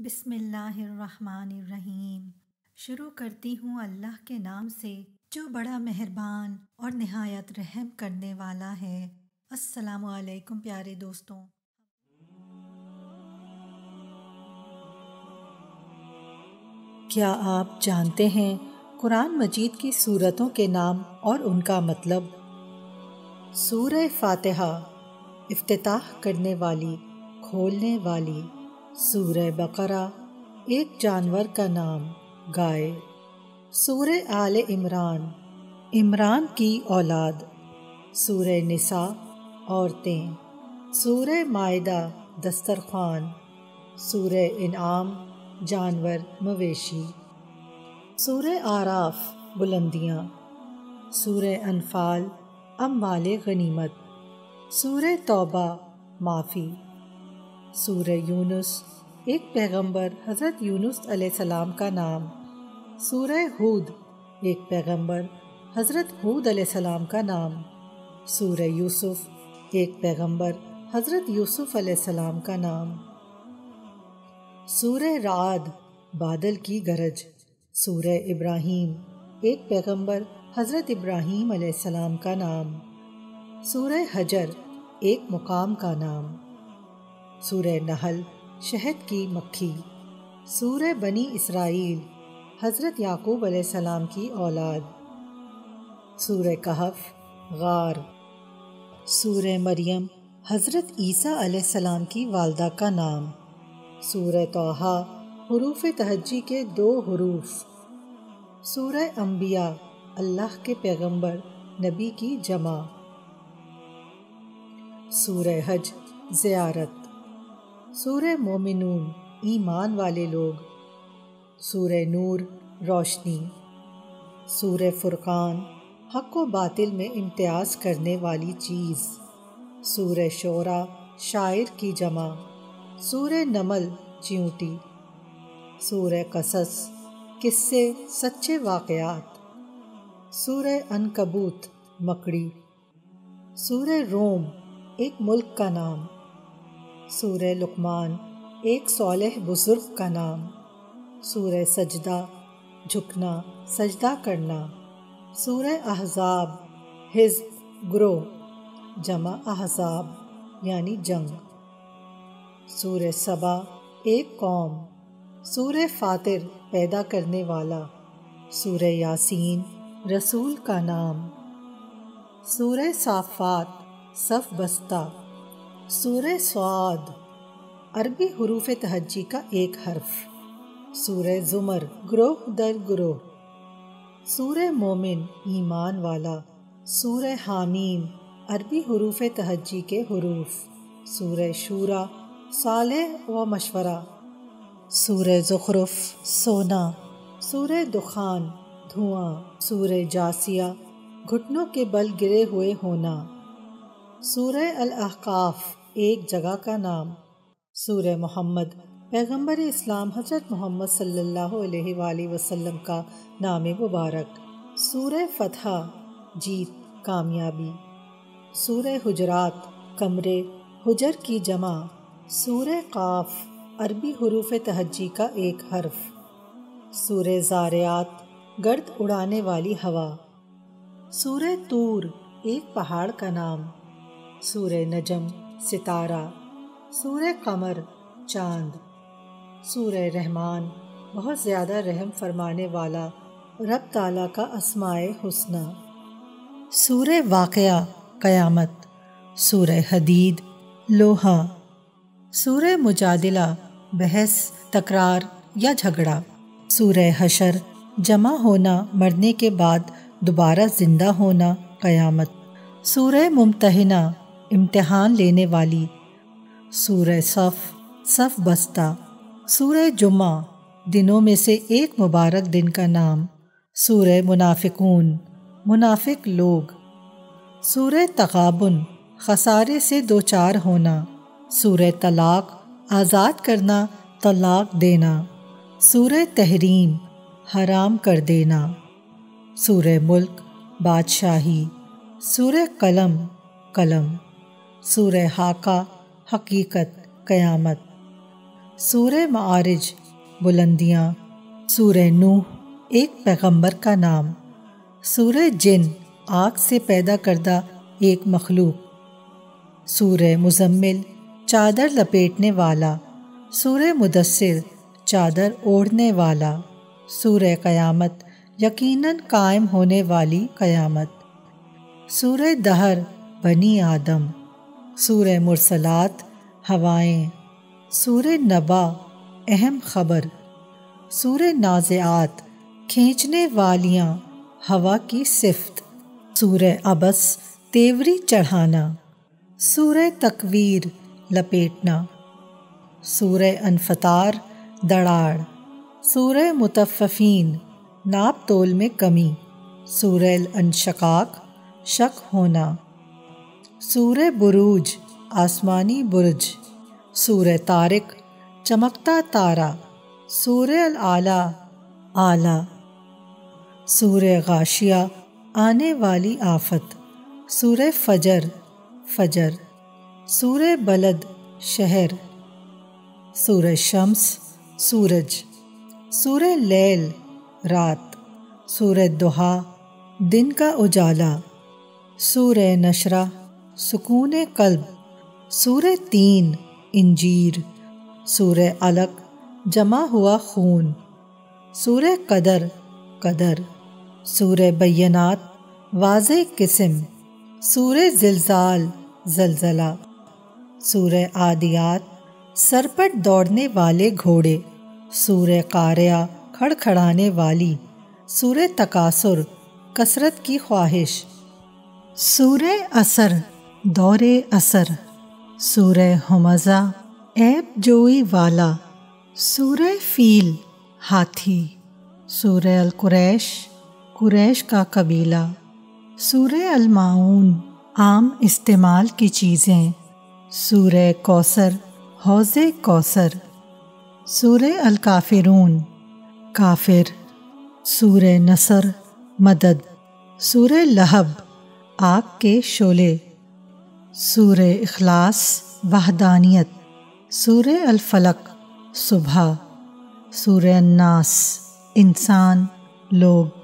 بسم اللہ الرحمن الرحیم۔ شروع کرتی ہوں اللہ کے نام سے جو بڑا مہربان اور نہایت رحم کرنے والا ہے۔ السلام علیکم پیارے دوستوں۔ کیا آپ جانتے ہیں قرآن مجید کی سورتوں کے نام اور ان کا مطلب؟ سورہ فاتحہ افتتاح کرنے والی، کھولنے والی۔ سورہ بقرہ ایک جانور کا نام، گائے۔ سورہ آل عمران عمران کی اولاد۔ سورہ نساء عورتیں۔ سورہ مائدہ دسترخوان۔ سورہ انعام جانور مویشی۔ سورہ اعراف بلندیاں۔ سورہ انفال اموال غنیمت۔ سورہ توبہ معافی۔ سورہ یونس ایک پیغمبر حضرت یونس علیہ السلام کا نام۔ سورہ ہود ایک پیغمبر حضرت ہود علیہ السلام کا نام۔ سورہ یوسف ایک پیغمبر حضرت یوسف علیہ السلام کا نام۔ سورہ رعد بادل کی گرج۔ سورہ ابراہیم ایک پیغمبر حضرت ابراہیم علیہ السلام کا نام۔ سورہ حجر ایک مقام کا نام۔ سورہ نحل شہد کی مکھی۔ سورہ بنی اسرائیل حضرت یعقوب علیہ السلام کی اولاد۔ سورہ کہف غار۔ سورہ مریم حضرت عیسیٰ علیہ السلام کی والدہ کا نام۔ سورہ طٰہٰ حروف تہجی کے 2 حروف۔ سورہ انبیاء اللہ کے پیغمبر نبی کی جمع۔ سورہ حج زیارت۔ سورہ مومنون ایمان والے لوگ۔ سورہ نور روشنی۔ سورہ فرقان حق و باطل میں امتیاز کرنے والی چیز۔ سورہ شعراء شاعر کی جمع۔ سورہ نمل چیونٹی۔ سورہ قصص قصے سچے واقعات۔ سورہ عنکبوت مکڑی۔ سورہ روم ایک ملک کا نام۔ سورہ لقمان ایک صالح بزرگ کا نام۔ سورہ سجدہ جھکنا سجدہ کرنا۔ سورہ احزاب حزب گروہ جمع احزاب یعنی جنگ۔ سورہ سبا ایک قوم۔ سورہ فاطر پیدا کرنے والا۔ سورہ یاسین رسول کا نام۔ سورہ صافات صف بستہ۔ سورہ صاد عربی حروف تہجی کا ایک حرف۔ سورہ زمر گروہ در گروہ۔ سورہ مومن ایمان والا۔ سورہ حامیم عربی حروف تہجی کے حروف۔ سورہ شورا صالح و مشورہ۔ سورہ زخرف سونا۔ سورہ دخان دھواں۔ سورہ جاثیہ گھٹنوں کے بل گرے ہوئے ہونا۔ سورہ الاحقاف ایک جگہ کا نام۔ سورہ محمد پیغمبر اسلام حضرت محمد صلی اللہ علیہ وآلہ وسلم کا نام مبارک۔ سورہ فتح جیت کامیابی۔ سورہ حجرات کمرے حجر کی جمع۔ سورہ قاف عربی حروف تہجی کا ایک حرف۔ سورہ زاریات گرد اڑانے والی ہوا۔ سورہ طور ایک پہاڑ کا نام۔ سورہ نجم ستارہ۔ سورہ قمر چاند۔ سورہ رحمان بہت زیادہ رحم فرمانے والا رب تعالیٰ کا اسماء حسنی۔ سورہ واقعہ قیامت۔ سورہ حدید لوہا۔ سورہ مجادلہ بحث تکرار یا جھگڑا۔ سورہ حشر جمع ہونا مرنے کے بعد دوبارہ زندہ ہونا قیامت۔ سورہ ممتحنہ امتحان لینے والی۔ سورہ صف صف بستہ۔ سورہ جمعہ دنوں میں سے ایک مبارک دن کا نام۔ سورہ منافقون منافق لوگ۔ سورہ تغابن خسارے سے دوچار ہونا۔ سورہ طلاق آزاد کرنا طلاق دینا۔ سورہ تحریم حرام کر دینا۔ سورہ ملک بادشاہی۔ سورہ قلم قلم۔ سورہ حاقہ حقیقت قیامت۔ سورہ معارج بلندیاں۔ سورہ نوح ایک پیغمبر کا نام۔ سورہ جن آگ سے پیدا کردہ ایک مخلوق۔ سورہ مزمل چادر لپیٹنے والا۔ سورہ مدثر چادر اوڑھنے والا۔ سورہ قیامت یقیناً قائم ہونے والی قیامت۔ سورہ دہر بنی آدم۔ سورہ مرسلات ہوائیں۔ سورہ نبا اہم خبر۔ سورہ نازعات کھینچنے والیاں ہوا کی صفت۔ سورہ عبس تیوری چڑھانا۔ سورہ تکویر لپیٹنا۔ سورہ انفطار دڑاڑ۔ سورہ مطففین ناپ تول میں کمی۔ سورہ الانشقاق شک ہونا۔ سورہ بروج آسمانی برج۔ سورہ طارق چمکتا تارا۔ سورہ الاعلی اعلیٰ۔ سورہ غاشیہ آنے والی آفت۔ سورہ فجر فجر۔ سورہ بلد شہر۔ سورہ شمس سورج۔ سورہ لیل رات۔ سورہ ضحیٰ دن کا اجالا۔ سورہ نشرہ سکون قلب۔ سورہ تین انجیر۔ سورہ علق جمع ہوا خون۔ سورہ قدر قدر۔ سورہ بینات واضح قسم۔ سورہ زلزال زلزلہ۔ سورہ عادیات سرپٹ دوڑنے والے گھوڑے۔ سورہ قاریہ کھڑکھڑانے والی۔ سورہ تکاثر کثرت کی خواہش۔ سورہ عصر دور عصر۔ سورہ ہمزہ عیب جوئی والا۔ سورہ فیل ہاتھی۔ سورہ القریش قریش کا قبیلہ۔ سورہ الماعون عام استعمال کی چیزیں۔ سورہ کوثر حوض کوثر۔ سورہ الکافرون کافر۔ سورہ نصر مدد۔ سورہ لہب آگ کے شعلے۔ سورہ اخلاص وحدانیت۔ سورہ الفلق صبح۔ سورہ الناس انسان لوگ۔